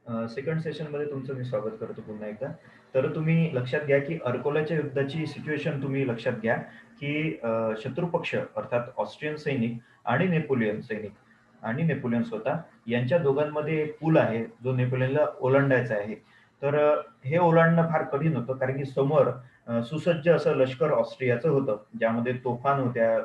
Second सेशनमध्ये तुमचं मी स्वागत करतो पुन्हा एकदा. तर तुम्ही लक्षात घ्या, की अर्कोलाच्या युद्धाची सिच्युएशन तुम्ही लक्षात घ्या, की शत्रुपक्ष अर्थात ऑस्ट्रियन सैनिक आणि नेपोलियन सैनिक आणि नेपोलियन स्वतः यांच्या दोघांमध्ये एक पूल आहे, जो नेपोलियनला ओलांडायचा आहे. तर हे ओलांडणं फार कठीण होतं, कारण की समोर सुसज्ज असं लष्कर ऑस्ट्रियाचं होतं, ज्यामध्ये तोफान होत्या,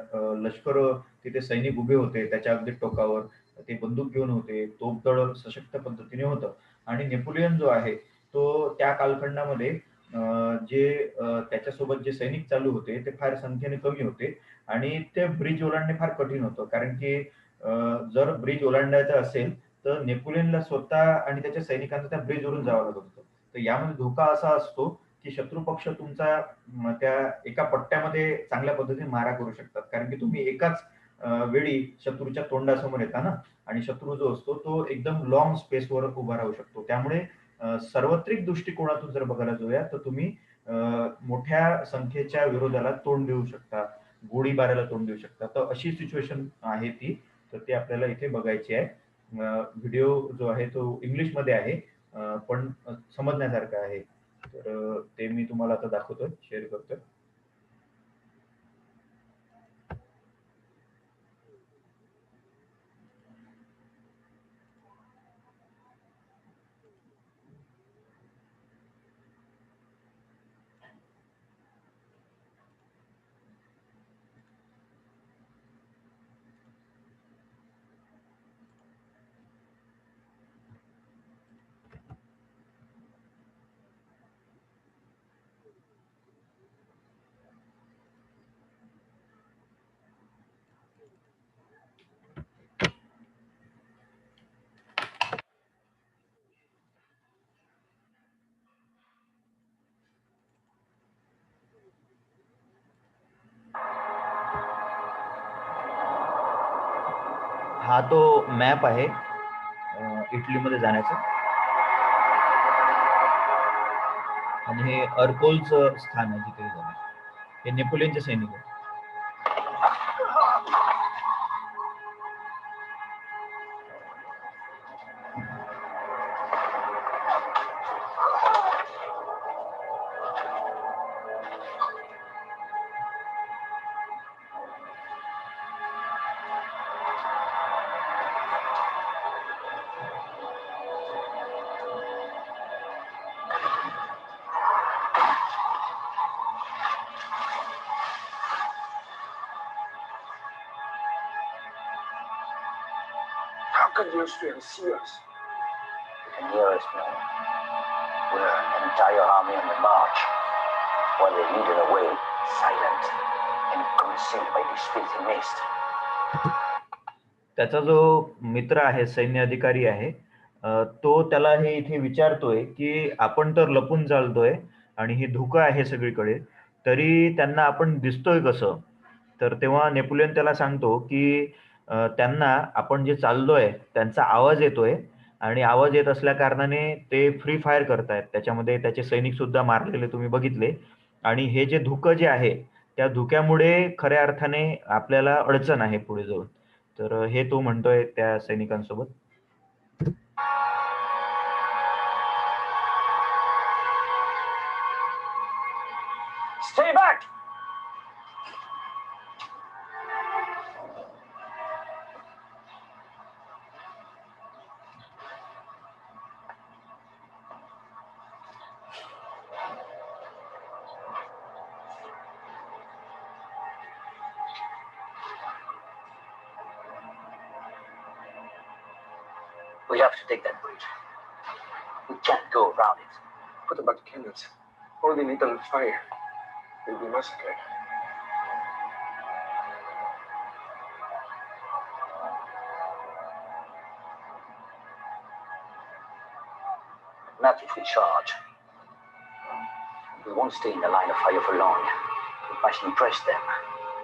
लष्कर तिथे सैनिक उभे होते त्याच्या अगदी टोकावर. ते बंदूक घेऊन होते, तोफदळ सशक्त पद्धतीने होतं. आणि नेपोलियन जो आहे तो त्या कालखंडामध्ये त्याच्यासोबत जे सैनिक चालू होते ते फार संख्येने कमी होते आणि ते ब्रिज ओलांडणे फार कठीण होतं. कारण की जर ब्रिज ओलांडायचं असेल तर नेपोलियनला स्वतः आणि त्याच्या सैनिकांना त्या ब्रिजवरून जावं लागत होतं. तर यामध्ये धोका असा असतो की शत्रुपक्ष तुमचा त्या एका पट्ट्यामध्ये चांगल्या पद्धतीने मारा करू शकतात. कारण की तुम्ही एकाच वेळी शत्रूच्या तोंडासमोर येता ना, आणि शत्रू जो असतो तो एकदम लाँग स्पेसवर उभा राहू शकतो. त्यामुळे सार्वत्रिक दृष्टिकोनातून जर बघायला जाऊया तर तुम्ही मोठ्या संख्येच्या विरोधाला तोंड देऊ शकता, गोळीबाराला तोंड देऊ शकता. तर अशी सिच्युएशन आहे ती. तर ती आपल्याला इथे बघायची आहे. व्हिडिओ जो आहे तो इंग्लिशमध्ये आहे, पण समजण्यासारखा आहे. तर ते मी तुम्हाला आता दाखवतोय, शेअर करतोय. हा तो मॅप आहे इटलीमध्ये जाण्याचा. आणि हे अर्कोलचं स्थान आहे जिथे जाणार. हे नेपोलियनचे सैनिक आहेत. How can the Austrians see us? They can hear us now. We're an entire army on the march, while they're leading away, silent and concealed by this filthy mist. त्याचा जो मित्र आहे, सैन्य अधिकारी आहे, तो त्याला हे इथे विचारतोय की आपण तर लपून चालतोय आणि ही धुकं आहे सगळीकडे, तरी त्यांना आपण दिसतोय कसं? तर तेव्हा नेपोलियन त्याला सांगतो की त्यांना आपण जे चाललोय त्यांचा आवाज येतोय आणि आवाज येत असल्या कारणाने ते फ्री फायर करतायत. त्याच्यामध्ये त्याचे सैनिक सुद्धा मारलेले तुम्ही बघितले. आणि हे जे धुकं जे आहे, त्या धुक्यामुळे खऱ्या अर्थाने आपल्याला अडचण आहे पुढे जाऊन. तर हे तो म्हणतोय त्या सैनिकांसोबत. Stay back! We have to take that bridge. We can't go around it. What about the cannons? Holding it on fire. They'll be massacred. Not if we charge. We won't stay in the line of fire for long. We must impress them,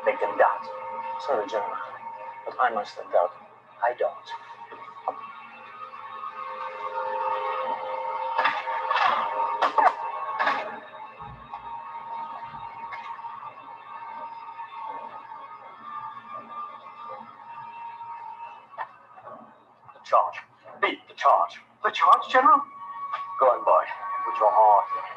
make them doubt. Sorry, General, but I must have doubt. I don't. The charge. Beat the charge. The charge, General? Go on, boy. Put your heart in it.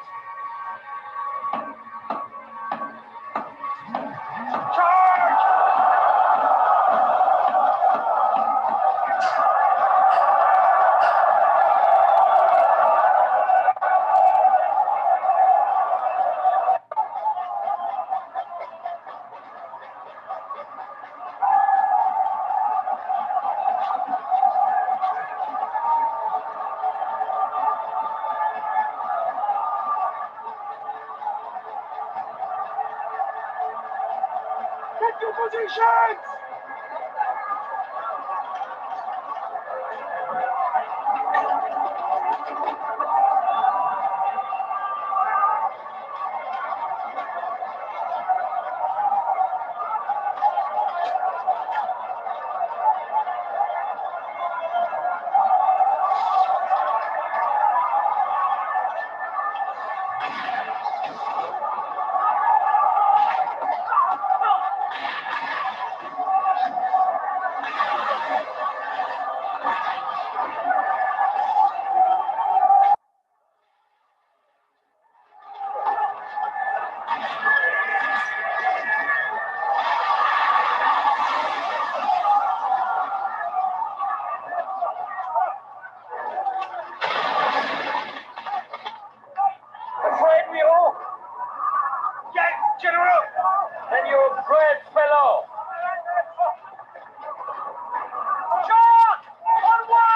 Get your positions! Afraid we all? Yes, General! Then you're a brave fellow. John! Onward!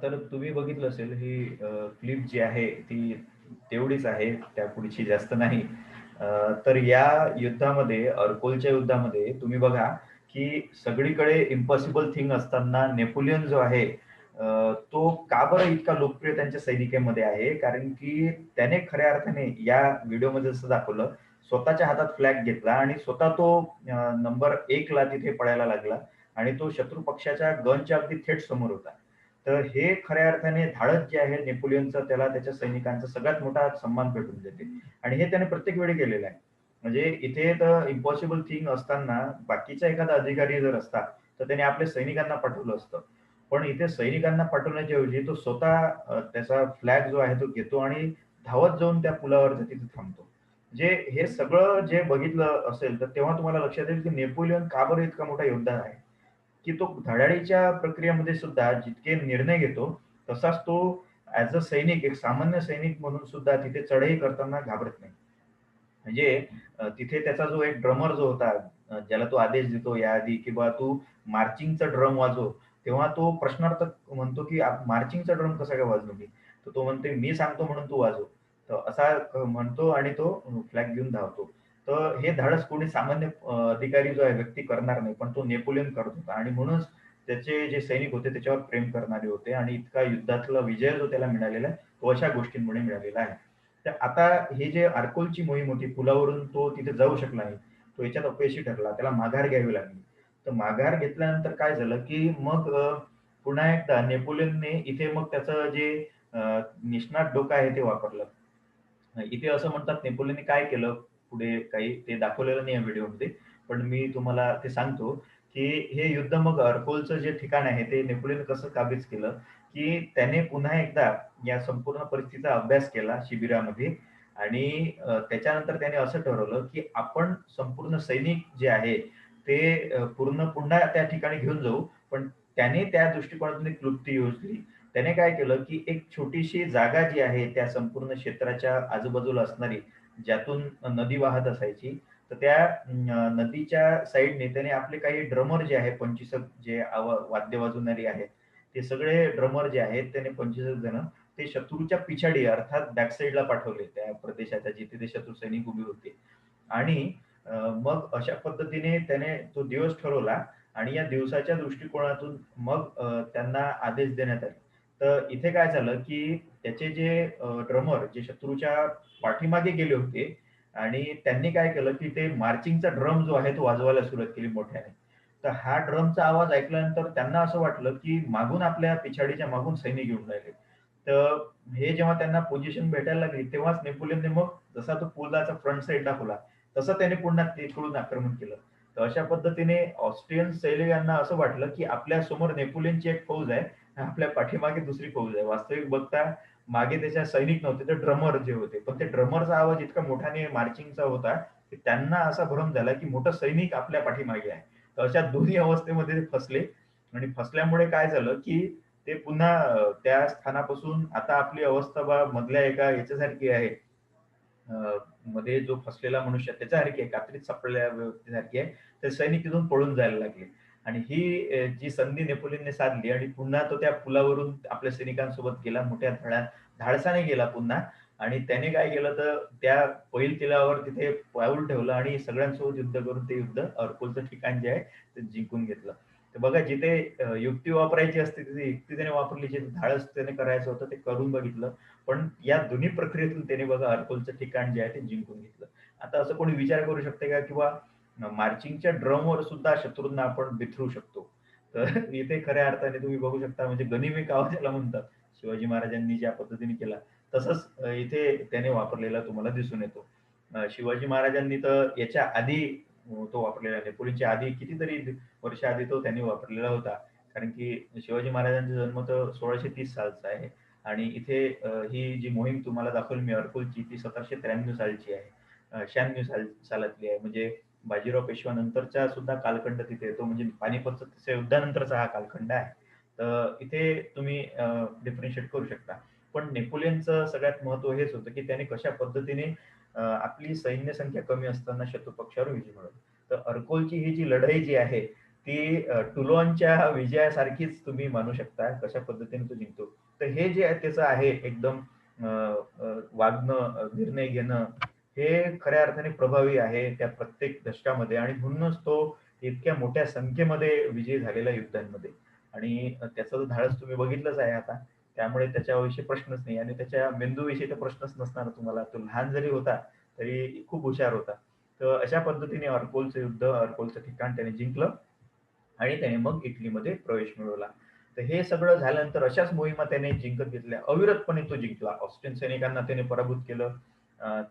तर तुम्ही बघितलं असेल ही clip जी आहे ती तेवढीच आहे, त्या पुढची जास्त नाही. तर या युद्धामध्ये, अर्कोलच्या युद्धामध्ये तुम्ही बघा की सगळीकडे इम्पॉसिबल थिंग असताना नेपोलियन जो आहे तो का बरं इतका लोकप्रिय त्यांच्या सैनिकांमध्ये आहे, कारण की त्याने खऱ्या अर्थाने या व्हिडिओमध्ये जसं दाखवलं, स्वतःच्या हातात फ्लॅग घेतला आणि स्वतः तो नंबर 1 ला तिथे पडायला लागला आणि तो शत्रू पक्षाच्या गनच्या अगदी थेट समोर होता. तर हे खऱ्या अर्थाने धाडस जे आहे नेपोलियनचं, त्याला त्याच्या सैनिकांचा सगळ्यात मोठा सन्मान भेटून देते आणि हे त्याने प्रत्येक वेळी केलेलं आहे. म्हणजे इथे तर इम्पॉसिबल थिंग असताना बाकीचा एखादा अधिकारी जर असता तर त्याने आपल्या सैनिकांना पाठवलं असतं. पण इथे सैनिकांना पाठवण्याच्या ऐवजी तो स्वतः त्याचा फ्लॅग जो आहे तो घेतो आणि धावत जाऊन त्या पुलावर तिथे थांबतो. जे हे सगळं जे बघितलं असेल तर तेव्हा तुम्हाला लक्षात येईल की नेपोलियन का बरं इतका मोठा योद्धा आहे. की तो धडाडीच्या प्रक्रियेमध्ये सुद्धा जितके निर्णय घेतो, तसाच तो ॲज अ सैनिक, एक सामान्य सैनिक म्हणून सुद्धा तिथे चढाई करताना घाबरत नाही. म्हणजे तिथे त्याचा जो एक ड्रमर जो होता, ज्याला तो आदेश देतो याआधी, की बा तू मार्चिंगचा ड्रम वाजव. तेव्हा तो प्रश्नार्थक म्हणतो, की मार्चिंगचा ड्रम कसा काय वाजवू मी? तर तो म्हणते, "मी सांगतो म्हणून तू वाजव." तर असा म्हणतो आणि तो फ्लॅग घेऊन धावतो. तर हे धाडस कोणी सामान्य अधिकारी जो आहे व्यक्ती करणार नाही. पण तो नेपोलियन करत होता आणि म्हणूनच त्याचे जे सैनिक होते त्याच्यावर प्रेम करणारे होते आणि इतका युद्धातला विजय जो त्याला मिळालेला आहे, तो अशा गोष्टींमुळे मिळालेला आहे. तर आता हे जे अर्कोलची मोहीम होती, पुलावरून तो तिथे जाऊ शकला नाही. तो याच्यात अपयशी ठरला. त्याला माघार घ्यावी लागली. तर माघार घेतल्यानंतर काय झालं, की मग पुन्हा एकदा नेपोलियनने इथे मग त्याचं जे निष्णात डोकं आहे ते वापरलं. इथे असं म्हणतात नेपोलियनने काय केलं पुढे काही ते दाखवलेलं नाही व्हिडिओमध्ये. पण मी तुम्हाला ते सांगतो, की हे युद्ध मग अर्कोलचं जे ठिकाण आहे ते नेपोलियन कसं काबीज केलं, की त्याने पुन्हा एकदा या संपूर्ण परिस्थितीचा अभ्यास केला शिबिरामध्ये आणि त्याच्यानंतर त्याने असं ठरवलं, की आपण संपूर्ण सैनिक जे आहे ते पूर्ण पुन्हा त्या ठिकाणी घेऊन जाऊ. पण त्याने त्या दृष्टिकोनातून एक क्लृप्ती योजली. त्याने काय केलं, की एक छोटीशी जागा जी आहे त्या संपूर्ण क्षेत्राच्या आजूबाजूला असणारी, ज्यातून नदी वाहत असायची. तर त्या नदीच्या साइडने त्याने आपले काही ड्रमर जे आहे 25 जे वाद्य वाजवणारे आहेत, ते सगळे ड्रमर जे आहेत त्याने 25 जण ते शत्रूच्या पिछाडी अर्थात बॅक साइडला पाठवले त्या प्रदेशाच्या जिथे ते शत्रू सैनिक उभे होते. आणि मग अशा पद्धतीने त्याने तो दिवस ठरवला आणि या दिवसाच्या दृष्टिकोनातून मग त्यांना आदेश देण्यात आले. तर इथे काय झालं, की त्याचे जे ड्रमर जे शत्रूच्या पाठीमागे गेले होते आणि त्यांनी काय केलं, की ते मार्चिंगचा ड्रम जो आहे तो वाजवायला सुरुवात केली मोठ्याने. तर हा ड्रमचा आवाज ऐकल्यानंतर त्यांना असं वाटलं, की मागून आपल्या पिछाडीच्या मागून सैनिक येऊन राहिले. तर हे जेव्हा त्यांना पोझिशन भेटायला लागली, तेव्हाच नेपोलियनने मग जसा तो पुलाचा फ्रंट साइड दाखवला, तसं त्याने पुन्हा तिकडून आक्रमण केलं. तर अशा पद्धतीने ऑस्ट्रियन सैनिकांना असं वाटलं, की आपल्या समोर नेपोलियनची एक फौज आहे, आपल्या पाठीमागे दुसरी फौज आहे. वास्तविक बघता मागे त्याच्या सैनिक नव्हते, तर ड्रमर जे होते. पण ते ड्रमरचा आवाज इतका मोठ्याने मार्चिंगचा होता, की त्यांना असा भ्रम झाला, की मोठा सैनिक आपल्या पाठीमागे आहे. तर अशा दोन्ही अवस्थेमध्ये ते फसले आणि फसल्यामुळे काय झालं, की ते पुन्हा त्या स्थानापासून आता आपली अवस्था मधल्या एका याच्यासारखी आहे. मध्ये जो फसलेला मनुष्य आहे त्याच्यासारखी आहे, कात्रीत सापडलेल्या व्यक्तीसारखी आहे. तर सैनिक तिथून पळून जायला लागले आणि ही जी संधी नेपोलियनने साधली आणि पुन्हा तो त्या पुलावरून आपल्या सैनिकांसोबत गेला. मोठ्या धाडसाने गेला पुन्हा आणि त्याने काय केलं तर त्या पैल किल्ल्यावर तिथे पाऊल ठेवलं आणि सगळ्यांसोबत युद्ध करून ते युद्ध अर्कोलचं ठिकाण जे आहे ते जिंकून घेतलं. तर बघा जिथे युक्ती वापरायची असते तिथे युक्ती त्याने वापरली, जिथे धाडस त्याने करायचं होतं ते करून बघितलं. पण या दोन्ही प्रक्रियेतून त्याने बघा अर्कोलचं ठिकाण जे आहे ते जिंकून घेतलं. आता असं कोणी विचार करू शकते का किंवा मार्चिंगच्या ड्रमवर सुद्धा शत्रूंना आपण बिथरू शकतो. तर इथे खऱ्या अर्थाने तुम्ही बघू शकता म्हणजे गनिमी कावा त्याला म्हणतात. शिवाजी महाराजांनी ज्या पद्धतीने केला तसंच इथे त्याने वापरलेला तुम्हाला दिसून येतो. शिवाजी महाराजांनी तर याच्या आधी तो वापरलेला नेपोलियनच्या आधी कितीतरी वर्ष आधी तो त्यांनी वापरलेला होता. कारण की शिवाजी महाराजांचा जन्म तर 1630 सालचा आहे. आणि इथे ही जी मोहीम तुम्हाला दाखवली मी अर्कुलची ती 1793 सालची आहे. 96 सालातली आहे. म्हणजे बाजीराव पेशवा नंतरचा सुद्धा कालखंड तिथे येतो. म्हणजे पानिपतच्या तसं युद्धानंतरचा हा कालखंड आहे. तर इथे तुम्ही डिफरन्शिएट करू शकता. पण नेपोलियनचं सगळ्यात महत्त्व हेच होतं, की त्याने कशा पद्धतीने आपली सैन्य संख्या कमी असताना शत्रू पक्षावर विजय मिळवला. तर अर्कोलची ही जी लढाई जी आहे, ती टुलॉनच्या विजयासारखीच तुम्ही मानू शकता. कशा पद्धतीने तो जिंकतो. तर हे जे आहे त्याचं आहे एकदम वागणं, निर्णय घेणं, हे खऱ्या अर्थाने प्रभावी आहे त्या प्रत्येक दशकामध्ये आणि म्हणूनच तो इतक्या मोठ्या संख्येमध्ये विजयी झालेला युद्धांमध्ये आणि त्याचं तर धाडस तुम्ही बघितलंच आहे आता. त्यामुळे त्याच्याविषयी प्रश्नच नाही आणि त्याच्या मेंदूविषयी तर प्रश्नच नसणार तुम्हाला. तो लहान जरी होता, तरी खूप हुशार होता. तर अशा पद्धतीने अर्कोलचं युद्ध, अर्कोलचं ठिकाण त्याने जिंकलं आणि त्याने मग इटलीमध्ये प्रवेश मिळवला. तर हे सगळं झाल्यानंतर अशाच मोहिमा त्याने जिंकत घेतल्या. अविरतपणे तो जिंकला. ऑस्ट्रियन सैनिकांना त्याने पराभूत केलं.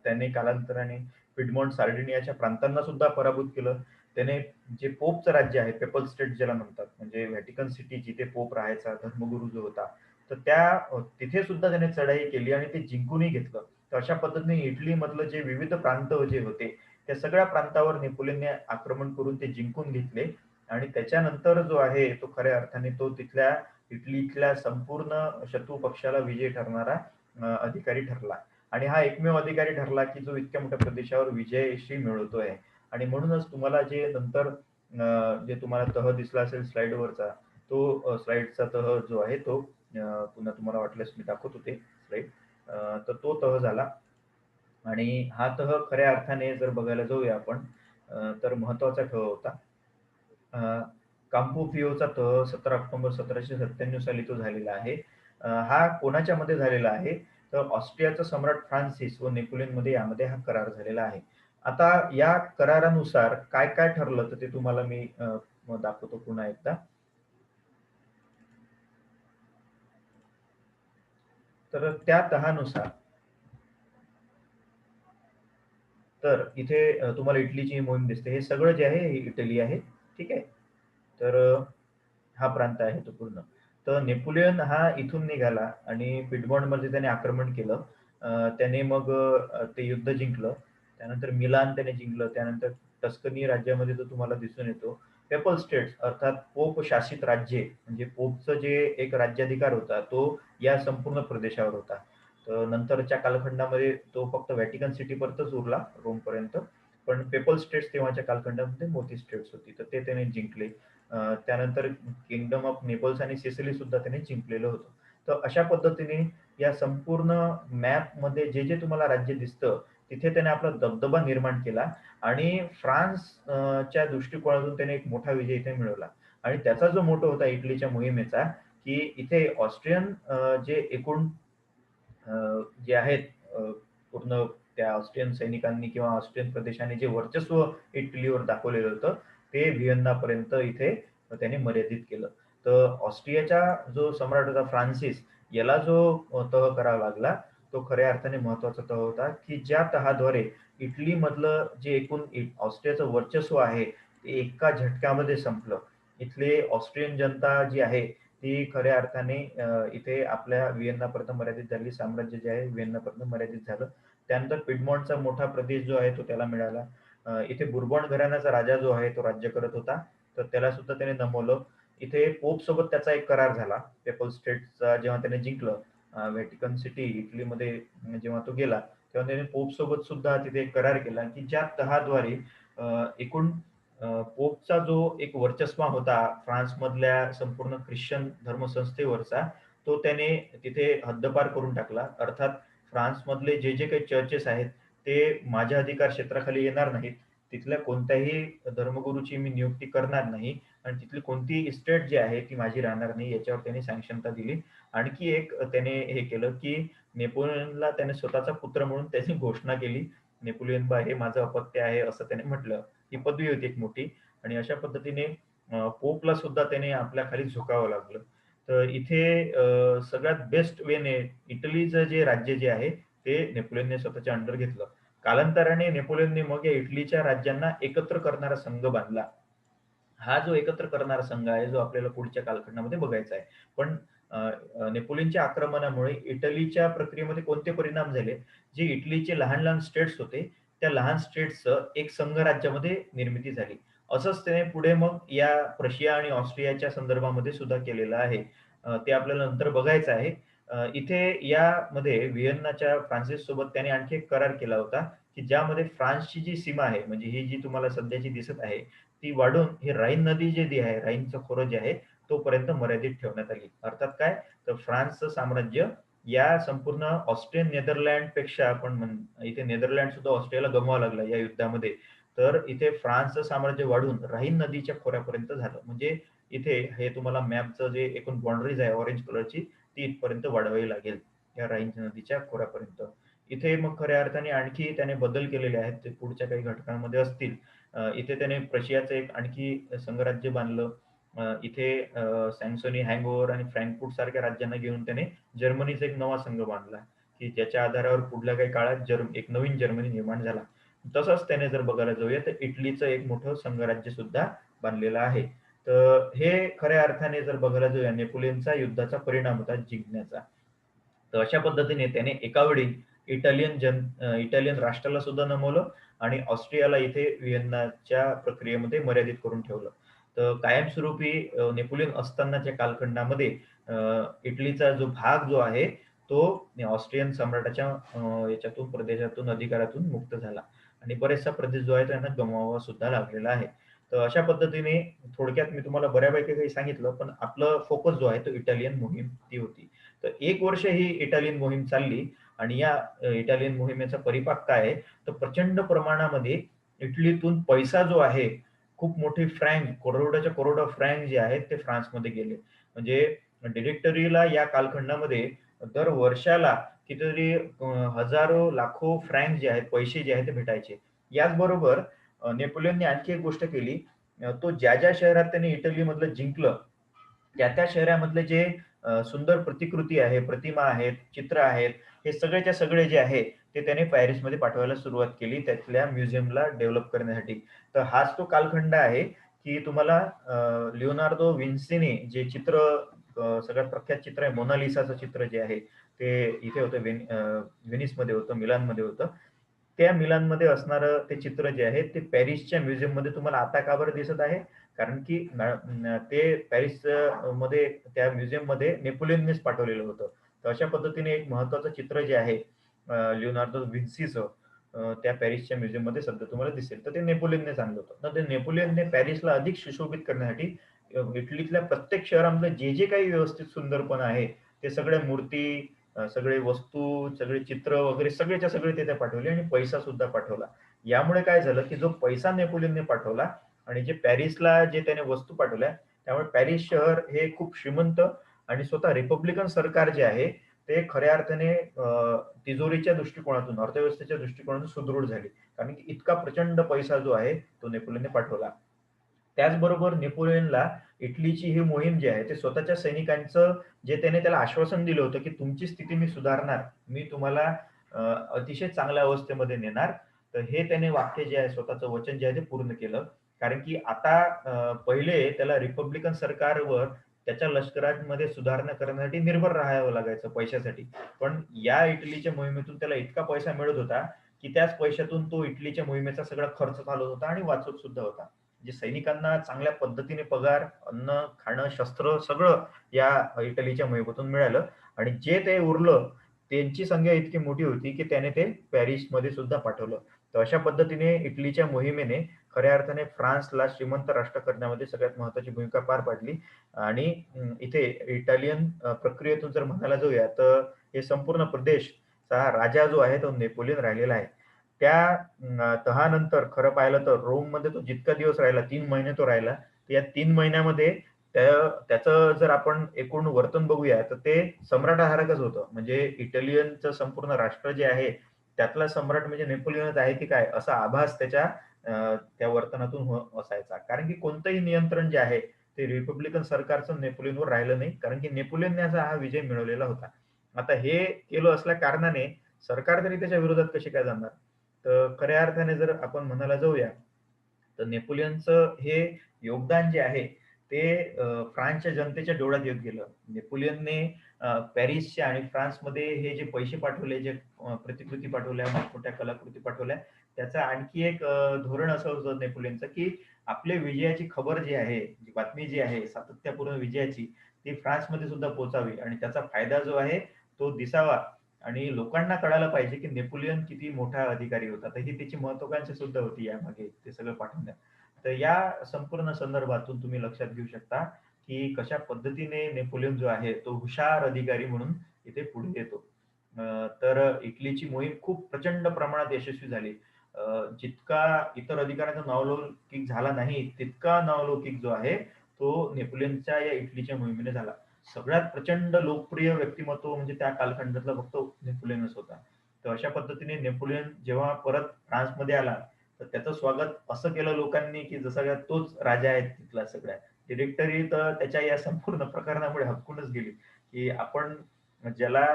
त्याने कालांतराने पिडमॉन्ट, सार्डिनियाच्या प्रांतांना सुद्धा पराभूत केलं. त्याने जे पोपचं राज्य आहे, पेपल स्टेट ज्याला म्हणतात, म्हणजे व्हॅटिकन सिटी जिथे पोप राहायचा, धर्मगुरू जो होता, तर तिथे सुद्धा त्याने चढाई केली आणि ते जिंकूनही घेतलं. तर अशा पद्धतीने इटलीमधलं जे विविध प्रांत जे होते, त्या सगळ्या प्रांतावर नेपोलियनने आक्रमण करून ते जिंकून घेतले आणि त्याच्यानंतर जो आहे तो खऱ्या अर्थाने तो तिथल्या इटलीतल्या संपूर्ण शत्रू पक्षाला विजय ठरणारा अधिकारी ठरला. आणि हा एकमेव अधिकारी ठरला की जो इतक्या मोठ्या प्रदेशावर विजयश्री मिळवतोय. आणि म्हणूनच तुम्हाला जे नंतर जे तुम्हाला तह दिसला असेल स्लाइडवरचा, तो स्लाइडचा तह जो आहे तो पुन्हा तुम्हाला वाटल्यास मी दाखवतो ते स्लाइड. तर तो तह झाला. आणि हा तह खऱ्या अर्थाने जर बघायला जाऊया आपण, तर महत्वाचा तह होता. काम्पो फियोचा तह 17 ऑक्टोबर 1797 साली तो झालेला आहे. हा कोणाच्या मध्ये झालेला आहे, तर ऑस्ट्रियाचा सम्राट फ्रान्सिस व नेपोलियन मध्ये यामध्ये हा करार झालेला आहे. आता या करारानुसार काय काय ठरलं तर ते तुम्हाला मी दाखवतो पुन्हा एकदा. तर त्या तहानुसार तर इथे तुम्हाला इटलीची मोहीम दिसते. हे सगळं जे आहे हे इटली आहे. ठीक आहे. तर हा प्रांत आहे तो पूर्ण. तर नेपोलियन हा इथून निघाला आणि पिडमॉन्टमध्ये त्याने आक्रमण केलं. त्याने मग ते युद्ध जिंकलं. त्यानंतर मिलान त्याने जिंकलं. त्यानंतर टस्कनी राज्यामध्ये तो तुम्हाला दिसून येतो. पेपल स्टेट्स अर्थात पोप शासित राज्ये म्हणजे पोपचं जे एक राज्याधिकार होता तो या संपूर्ण प्रदेशावर होता. तर नंतरच्या कालखंडामध्ये तो फक्त व्हॅटिकन सिटीपर्यंतच उरला रोमपर्यंत. पण पेपल स्टेट्स तेव्हाच्या कालखंडामध्ये मोठी स्टेट्स होती. तर ते त्याने जिंकले. त्यानंतर किंगडम ऑफ नेपल्स आणि सिसिली सुद्धा त्याने जिंकलेलं होतं. तर अशा पद्धतीने या संपूर्ण मॅपमध्ये जे जे तुम्हाला राज्य दिसतं तिथे त्याने आपला दबदबा निर्माण केला. आणि फ्रान्स च्या दृष्टिकोनातून त्याने एक मोठा विजय इथे मिळवला. आणि त्याचा जो मोठा होता इटलीच्या मोहिमेचा, की इथे ऑस्ट्रियन जे एकूण जे आहेत पूर्ण त्या ऑस्ट्रियन सैनिकांनी किंवा ऑस्ट्रियन प्रदेशाने जे वर्चस्व इटलीवर दाखवलेलं होतं ते व्हिएन्नापर्यंत इथे त्याने मर्यादित केलं. तर ऑस्ट्रियाचा जो सम्राट होता फ्रान्सिस याला जो तह करावा लागला तो खऱ्या अर्थाने महत्वाचा तह होता, की ज्या तहाद्वारे इटलीमधलं जे एकूण ऑस्ट्रियाचं वर्चस्व आहे ते एका झटक्यामध्ये संपलं. इथले ऑस्ट्रियन जनता जी आहे ती खऱ्या अर्थाने इथे आपल्या व्हिएन्नापर्यंत मर्यादित झाली. साम्राज्य जे आहे व्हिएन्नापर्यंत मर्यादित झालं. त्यानंतर पिडमॉन्टचा मोठा प्रदेश जो आहे तो त्याला मिळाला. इथे बुर्बॉन घराण्याचा राजा जो आहे तो राज्य करत होता. तर त्याला सुद्धा त्याने नमवलं. इथे पोप सोबत त्याचा एक करार झाला. पेपल स्टेट्सचा जेव्हा त्याने जिंकलं व्हॅटिकन सिटी इटलीमध्ये जेव्हा तो गेला तेव्हा त्याने पोप सोबत सुद्धा तिथे एक करार केला, की ज्या तहाद्वारे एकूण पोपचा जो एक वर्चस्व होता फ्रान्समधल्या संपूर्ण ख्रिश्चन धर्मसंस्थेवरचा तो त्याने तिथे हद्दपार करून टाकला. अर्थात फ्रान्समधले जे जे काही चर्चेस आहेत ते माझ्या अधिकार क्षेत्राखाली येणार नाहीत. तिथल्या कोणत्याही धर्मगुरूची मी नियुक्ती करणार नाही आणि तिथली कोणतीही इस्टेट जी आहे ती माझी राहणार नाही याच्यावर त्यांनी सँक्शनता दिली. आणखी एक त्याने हे केलं, की नेपोलियनला त्याने स्वतःचा पुत्र म्हणून त्याची घोषणा केली. नेपोलियन बा हे माझं अपत्य आहे असं त्याने म्हटलं. ही पदवी होती एक मोठी. आणि अशा पद्धतीने पोपला सुद्धा त्याने आपल्या खाली झुकावं लागलं. तर इथे सगळ्यात बेस्ट वेने इटलीचं जे राज्य जे आहे ते नेपोलियनने स्वतःच्या अंडर घेतलं. कालांतराने नेपोलियनने मग या इटलीच्या राज्यांना एकत्र करणारा संघ बांधला. हा जो एकत्र करणारा संघ आहे जो आपल्याला पुढच्या कालखंडामध्ये बघायचा आहे. पण नेपोलियनच्या आक्रमणामुळे इटलीच्या प्रक्रियेमध्ये कोणते परिणाम झाले, जे इटलीचे लहान लहान स्टेट्स होते त्या लहान स्टेट्सचं एक संघ राज्यामध्ये निर्मिती झाली. असंच त्याने पुढे मग या प्रशिया आणि ऑस्ट्रियाच्या संदर्भामध्ये सुद्धा केलेलं आहे. ते आपल्याला नंतर बघायचं आहे. इथे यामध्ये व्हिएन्नाच्या फ्रान्सिस सोबत त्याने आणखी एक करार केला होता, की ज्यामध्ये फ्रान्सची जी सीमा आहे म्हणजे ही जी तुम्हाला सध्याची दिसत आहे ती वाढून ही राईन नदी जी आहे राईनचं खोरं जे आहे तोपर्यंत मर्यादित ठेवण्यात आली. अर्थात काय तर फ्रान्सचं साम्राज्य या संपूर्ण ऑस्ट्रियन नेदरलँड पेक्षा आपण इथे नेदरलँड सुद्धा ऑस्ट्रियाला गमवावं लागला या युद्धामध्ये. तर इथे फ्रान्सचं साम्राज्य वाढून राईन नदीच्या खोऱ्यापर्यंत झालं. म्हणजे इथे हे तुम्हाला मॅपचं जे एकूण बाउंड्रीज आहे ऑरेंज कलरची ती इथपर्यंत वाढवावी लागेल या राईन नदीच्या खोऱ्यापर्यंत. इथे मग खऱ्या अर्थाने आणखी त्याने बदल केलेले आहेत ते पुढच्या काही घटकांमध्ये असतील. इथे त्याने प्रशियाचं एक आणखी संघराज्य बांधलं. इथे सॅक्सोनी, हँगओव्हर आणि फ्रँकफुर्ट सारख्या राज्यांना घेऊन त्याने जर्मनीचा एक नवा संघ बांधला, की ज्याच्या आधारावर पुढल्या काही काळात एक नवीन जर्मनी निर्माण झाला. तसंच त्याने जर बघायला जाऊया तर इटलीचं एक मोठं संघराज्य सुद्धा बांधलेलं आहे. तर हे खऱ्या अर्थाने जर बघायला जाऊया नेपोलियनचा युद्धाचा परिणाम होता जिंकण्याचा. तर अशा पद्धतीने त्याने एकावेळी इटालियन राष्ट्राला सुद्धा नमवलं आणि ऑस्ट्रियाला इथे व्हिएन्नाच्या प्रक्रियेमध्ये मर्यादित करून ठेवलं. तर कायमस्वरूपी नेपोलियन असतानाच्या कालखंडामध्ये इटलीचा जो भाग जो आहे तो ऑस्ट्रियन सम्राटाच्या याच्यातून प्रदेशातून अधिकारातून मुक्त झाला आणि बरेचसा प्रदेश जो आहे तो यांना गमवावा सुद्धा लागलेला आहे. तर अशा पद्धतीने थोडक्यात मी तुम्हाला बऱ्यापैकी काही सांगितलं, पण आपलं फोकस जो आहे तो इटालियन मोहीम ती होती. तर 1 वर्ष ही इटालियन मोहीम चालली आणि या इटालियन मोहिमेचा परिपाक काय आहे, तर प्रचंड प्रमाणामध्ये इटलीतून पैसा जो आहे, खूप मोठी फ्रँक, करोडोच्या करोडो फ्रँक जे आहेत ते फ्रान्समध्ये गेले. म्हणजे डिरेक्टरीला या कालखंडामध्ये दर वर्षाला कितीतरी हजारो, लाखो फ्रँक जे आहेत, पैसे जे आहेत ते भेटायचे. याचबरोबर नेपोलियनने आणखी एक गोष्ट केली. तो ज्या शहरात त्याने इटलीमधलं जिंकलं, त्या शहरामधले जे सुंदर प्रतिकृती आहे, प्रतिमा आहेत, चित्र आहेत, हे सगळेच्या सगळे जे आहे, ते त्याने पॅरिसमध्ये पाठवायला सुरुवात केली तिथल्या म्युझियमला डेव्हलप करण्यासाठी. तर हाच तो कालखंड आहे, की तुम्हाला लिओनार्दो विन्सीने जे चित्र सगळ्यात प्रख्यात चित्र आहे मोनालिसाचं चित्र जे आहे, ते इथे होतं व्हेनिसमध्ये होतं, मिलानमध्ये होतं. त्या मिलानमध्ये असणारं ते चित्र जे आहे, ते पॅरिसच्या म्युझियममध्ये तुम्हाला आता का बरं दिसत आहे? कारण की ते पॅरिस मध्ये त्या म्युझियममध्ये नेपोलियननेच पाठवलेलं होतं. तर अशा पद्धतीने एक महत्त्वाचं चित्र जे आहे लिओनार्दो विन्सीचं त्या पॅरिसच्या म्युझियममध्ये सध्या तुम्हाला दिसेल. तर ते नेपोलियननेच आणलं होतं. तर ते नेपोलियनने पॅरिसला अधिक सुशोभित करण्यासाठी इटलीतल्या प्रत्येक शहरामधलं जे काही व्यवस्थित सुंदरपणा आहे, ते सगळ्या मूर्ती, सगळे वस्तू, सगळे चित्र वगैरे सगळेच्या सगळे तिथे पाठवले आणि पैसा सुद्धा पाठवला. यामुळे काय झालं, की जो पैसा नेपोलियनने पाठवला आणि जे पॅरिसला जे त्याने वस्तू पाठवल्या, त्यामुळे पॅरिस शहर हे खूप श्रीमंत आणि स्वतः रिपब्लिकन सरकार जे आहे, ते खऱ्या अर्थाने तिजोरीच्या दृष्टिकोनातून, अर्थव्यवस्थेच्या दृष्टिकोनातून सुदृढ झाली. कारण की इतका प्रचंड पैसा जो आहे, तो नेपोलियनने पाठवला. त्याचबरोबर नेपोलियनला इटलीची ही मोहीम जी आहे, ते स्वतःच्या सैनिकांचं जे त्याने त्याला आश्वासन दिलं होतं, की तुमची स्थिती मी सुधारणार. मी तुम्हाला अ, अतिशय चांगल्या अवस्थेमध्ये नेणार. तर हे त्याने वाक्य जे आहे, स्वतःचं वचन जे आहे ते पूर्ण केलं. कारण की आता पहिले त्याला रिपब्लिकन सरकारवर त्याच्या लष्करामध्ये सुधारणा करण्यासाठी निर्भर राहावं लागायचं पैशासाठी. पण या इटलीच्या मोहिमेतून त्याला इतका पैसा मिळत होता, की त्याच पैशातून तो इटलीच्या मोहिमेचा सगळा खर्च चालवत होता आणि वाचवत सुद्धा होता. जे सैनिकांना चांगल्या पद्धतीने पगार, अन्न, खाणं, शस्त्र सगळं या इटलीच्या मोहिमेतून मिळालं आणि जे ते उरलं, त्यांची संख्या इतकी मोठी होती, की त्याने ते पॅरिसमध्ये सुद्धा पाठवलं. तर अशा पद्धतीने इटलीच्या मोहिमेने खऱ्या अर्थाने फ्रान्सला श्रीमंत राष्ट्र करण्यामध्ये सगळ्यात महत्त्वाची भूमिका पार पाडली आणि इथे इटालियन प्रक्रियेतून जर म्हणायला जाऊया, तर हे संपूर्ण प्रदेशचा राजा जो आहे, तो नेपोलियन राहिलेला आहे. त्या तहानंतर खरं पाहिलं तर रोममध्ये तो जितका दिवस राहिला, 3 महिने तो राहिला. तर या 3 महिन्यामध्ये त्याचं जर आपण एकूण वर्तन बघूया, तर ते सम्राटासारखंच होतं. म्हणजे इटालियनचं संपूर्ण राष्ट्र जे आहे, त्यातला सम्राट म्हणजे नेपोलियनच आहे की काय, असा आभास त्याच्या त्या वर्तनातून असायचा. कारण की कोणतंही नियंत्रण जे आहे, ते रिपब्लिकन सरकारचं नेपोलियनवर राहिलं नाही. कारण की नेपोलियनने असा हा विजय मिळवलेला होता. आता हे केलं असल्या कारणाने सरकार तरी त्याच्या विरोधात कशी काय जाणार? तर खऱ्या अर्थाने जर आपण म्हणायला जाऊया, तर नेपोलियनचं हे योगदान जे आहे, ते फ्रान्सच्या जनतेच्या डोळ्यात येत गेलं. नेपोलियनने पॅरिसच्या आणि फ्रान्समध्ये हे जे पैसे पाठवले, जे प्रतिकृती पाठवल्या, मोठमोठ्या कलाकृती पाठवल्या, त्याचं आणखी एक धोरण असं होतं नेपोलियनचं, की आपल्या विजयाची खबर जी आहे, जी बातमी जी आहे सातत्यपूर्ण विजयाची, ती फ्रान्समध्ये सुद्धा पोहोचावी आणि त्याचा फायदा जो आहे, तो दिसावा आणि लोकांना कळायला पाहिजे, की नेपोलियन किती मोठा अधिकारी होता. तर ही त्याची महत्वाकांक्षा सुद्धा होती यामागे ते सगळं पाठवण्यात. तर या संपूर्ण संदर्भातून तुम्ही लक्षात घेऊ शकता, की कशा पद्धतीने नेपोलियन जो आहे, तो हुशार अधिकारी म्हणून इथे पुढे येतो. तर इटलीची मोहीम खूप प्रचंड प्रमाणात यशस्वी झाली. जितका इतर अधिकाऱ्यांचा नावलौकिक झाला नाही, तितका नावलौकिक जो आहे, तो नेपोलियनच्या या इटलीच्या मोहिमेने झाला. सगळ्यात प्रचंड लोकप्रिय व्यक्तिमत्व म्हणजे त्या कालखंडातला फक्त नेपोलियनच होता. तर अशा पद्धतीने नेपोलियन जेव्हा परत फ्रान्समध्ये आला, तर त्याचं स्वागत असं केलं लोकांनी, की जसा काय तोच राजा आहे तिथला सगळ्या. डिरेक्टरी तर त्याच्या या संपूर्ण प्रकरणामुळे हबकूनच गेली, की आपण ज्याला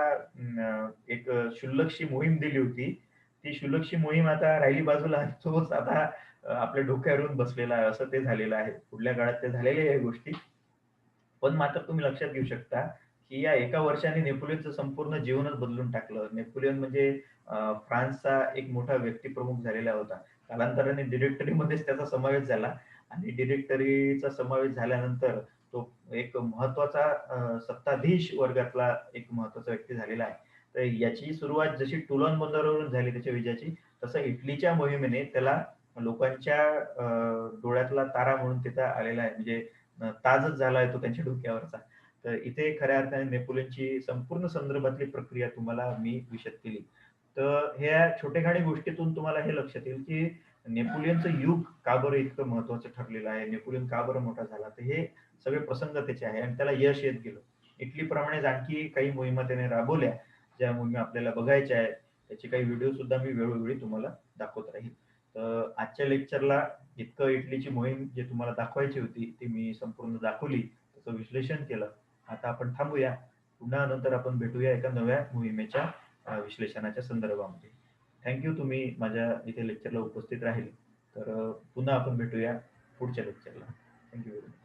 एक क्षुल्लकशी मोहीम दिली होती, ती क्षुल्लकशी मोहीम आता राहिली बाजूला आणि तोच आता आपल्या डोक्यावरून बसलेला आहे, असं ते झालेलं आहे. पुढल्या काळात ते झालेल्या आहे गोष्टी. पण मात्र तुम्ही लक्षात घेऊ शकता, की या एका वर्षाने नेपोलियनचं संपूर्ण जीवनच बदलून टाकलं. नेपोलियन म्हणजे फ्रान्सचा एक मोठा व्यक्तिप्रमुख झालेला होता. कालांतराने डिरेक्टरीमध्येच त्याचा समावेश झाला आणि डिरेक्टरीचा समावेश झाल्यानंतर तो एक महत्वाचा सत्ताधीश वर्गातला एक महत्वाचा व्यक्ती झालेला आहे. तर याची सुरुवात जशी टुलन बंदरावरून झाली त्याच्या विजयाची, तसं इटलीच्या मोहिमेने त्याला लोकांच्या डोळ्यातला तारा म्हणून तिथं आलेला आहे. म्हणजे ताजच झालाय तो त्यांच्या डोक्यावरचा. तर इथे खऱ्या अर्थाने नेपोलियनची संपूर्ण संदर्भातली प्रक्रिया तुम्हाला मी विशद केली. तर ह्या छोटेखानी गोष्टीतून तुम्हाला हे लक्षात येईल, की नेपोलियनचं युग का बरं इतकं महत्वाचं ठरलेलं आहे, नेपोलियन का बरं मोठा झाला. तर हे सगळे प्रसंग त्याचे आहे आणि त्याला यश येत गेलं. इटलीप्रमाणेच आणखी काही मोहिमा त्याने राबवल्या, ज्या मोहिमा आपल्याला बघायच्या आहेत. त्याचे काही व्हिडिओ सुद्धा मी वेळोवेळी तुम्हाला दाखवत राहील. तर आजच्या लेक्चरला इतकं इटलीची मोहीम जे तुम्हाला दाखवायची होती, ती मी संपूर्ण दाखवली. त्याचं विश्लेषण केलं. आता आपण थांबूया. पुन्हा नंतर आपण भेटूया एका नव्या मोहिमेच्या विश्लेषणाच्या संदर्भामध्ये. तुम्ही माझ्या इथे लेक्चरला उपस्थित राहिले. तर पुन्हा आपण भेटूया पुढच्या लेक्चरला. Thank you very much.